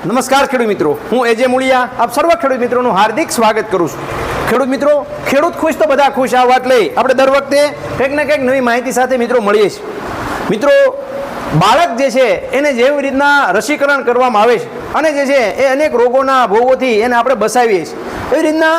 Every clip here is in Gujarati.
નમસ્કાર ખેડૂત મિત્રો, હું એજે મુળિયા આપ સર્વ ખેડૂત મિત્રોનું હાર્દિક સ્વાગત કરું છું। ખેડૂત મિત્રો, ખેડૂત ખુશ તો બધા ખુશ આ વાત લઈ આપણે દર વખતે કંઈક ને કંઈક નવી માહિતી સાથે મિત્રો મળીએ છીએ। મિત્રો, બાળક જે છે એને જેવી રીતના રસીકરણ કરવામાં આવે છે અને જે છે એ અનેક રોગોના ભોગોથી એને આપણે બચાવીએ છીએ, એવી રીતના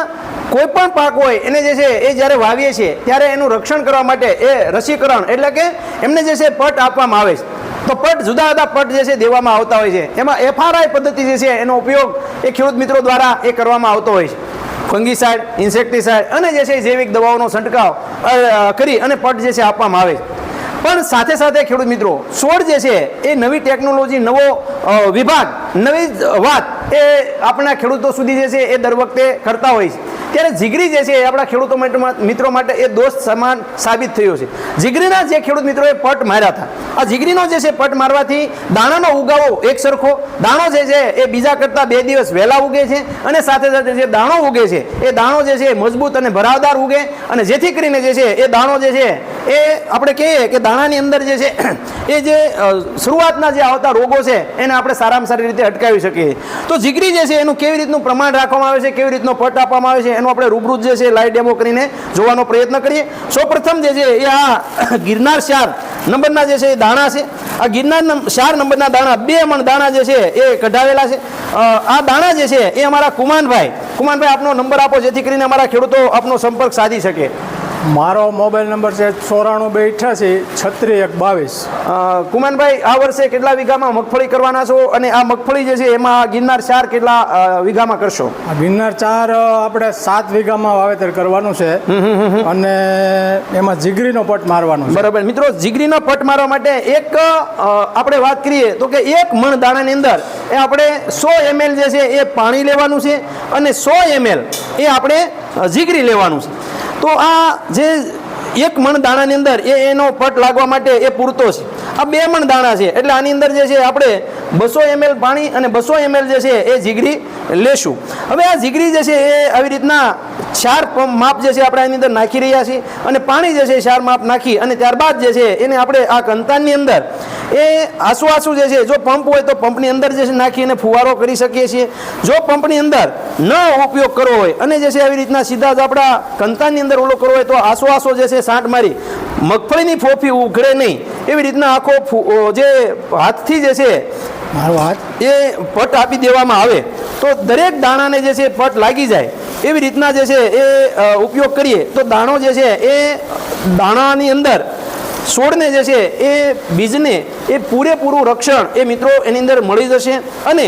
કોઈ પણ પાક હોય એને જે છે એ જ્યારે વાવીએ છીએ ત્યારે એનું રક્ષણ કરવા માટે એ રસીકરણ એટલે કે એમને જે છે પટ આપવામાં આવે છે। તો પટ જુદા જુદા પટ જે છે દેવામાં આવતા હોય છે, એમાં FRI પદ્ધતિ જે છે એનો ઉપયોગ એ ખેડૂત મિત્રો દ્વારા એ કરવામાં આવતો હોય છે। ફંગીસાઇડ, ઇન્સેક્ટિસાઇડ અને જે છે જૈવિક દવાઓનો છંટકાવ કરી અને પટ જે છે આપવામાં આવે છે। પણ સાથે સાથે ખેડૂત મિત્રો, છોડ જે છે એ નવી ટેકનોલોજી, નવો વિભાગ, નવી વાત એ આપણા ખેડૂતો સુધી જે છે એ દર વખતે કરતા હોય છે। ત્યારે જીગરી જે છે એ આપણા ખેડૂતો મિત્રો માટે એ દોસ્ત સમાન સાબિત થયો છે। જીગરીના જે ખેડૂત મિત્રોએ પટ માર્યા હતા, આ જીગરીનો જે છે પટ મારવાથી દાણાનો ઉગાવો એક સરખો, દાણો જે છે એ બીજા કરતાં 2 દિવસ વહેલા ઉગે છે અને સાથે સાથે જે દાણો ઉગે છે એ દાણો જે છે મજબૂત અને ભરાવદાર ઉગે, અને જેથી કરીને જે છે એ દાણો જે છે એ આપણે કહીએ કે દાણાની અંદર જે છે એ જે શરૂઆતના જે આવતા રોગો છે એને આપણે સારામાં સારી રીતે અટકાવી શકીએ। તો જીગરી જે છે એનું કેવી રીતનું પ્રમાણ રાખવામાં આવે છે, કેવી રીતનો પટ આપવામાં આવે છે, એનો આપણે રૂબરૂ જે છે લાઈવ ડેમો કરીને જોવાનો પ્રયત્ન કરીએ। સૌપ્રથમ જે છે એ આ ગિરનાર 4 નંબરના જે છે એ દાણા છે। આ ગિરનાર 4 નંબરના દાણા 2 મણ દાણા જે છે એ કઢાવેલા છે। આ દાણા જે છે એ અમારા કુમાનભાઈ, આપનો નંબર આપો જેથી કરીને અમારા ખેડૂતો આપનો સંપર્ક સાધી શકે। મારો મોબાઈલ નંબર છે 9428863122। કુમાનભાઈ, આ વર્ષે કેટલા વીઘામાં મગફળી કરવાના છો અને આ મગફળી જે છે એમાં ગિરનાર 4 કેટલા વીઘામાં કરશો? ગિરનાર 4 આપણે 7 વીઘામાં વાવેતર કરવાનું છે અને એમાં જીગરીનો પટ મારવાનો છે। બરાબર મિત્રો, જીગરીનો પટ મારવા માટે એક આપણે વાત કરીએ તો કે 1 મણ દાણાની અંદર એ આપણે 100 ml જે છે એ પાણી લેવાનું છે અને 100 ml એ આપણે જીગરી લેવાનું છે। તો આ જે 1 મણ દાણાની અંદર એનો પટ લાગવા માટે એ પૂરતો છે। આ 2 મણ દાણા છે એટલે આની અંદર જે છે આપણે 200 ml પાણી અને 200 ml જે છે એ જીગરી લેશું। હવે આ જીગરી જે છે એ આવી રીતના 4 માપ જે છે આપણે આની અંદર નાખી રહ્યા છીએ અને પાણી જે છે 4 માપ નાખી અને ત્યારબાદ જે છે એને આપણે આ કંતાનની અંદર એ આસુ જે છે, જો પંપ હોય તો પંપની અંદર જે છે નાખી અને ફુવારો કરી શકીએ છીએ। જો પંપની અંદર ન ઉપયોગ કરવો હોય અને જે છે આવી રીતના સીધા જ આપણા કંતાનની અંદર ઓલો કરવો હોય તો આસો જે છે સાંટ મારી મગફળીની ફોફી ઉઘડે નહીં એવી રીતના આખો જે હાથથી જે છે એ પટ આપી દેવામાં આવે તો દરેક દાણાને જે છે પટ લાગી જાય એવી રીતના જે છે એ ઉપયોગ કરીએ તો દાણો જે છે એ દાણાની અંદર છોડને જે છે એ બીજને એ પૂરેપૂરું રક્ષણ એ મિત્રો એની અંદર મળી જશે અને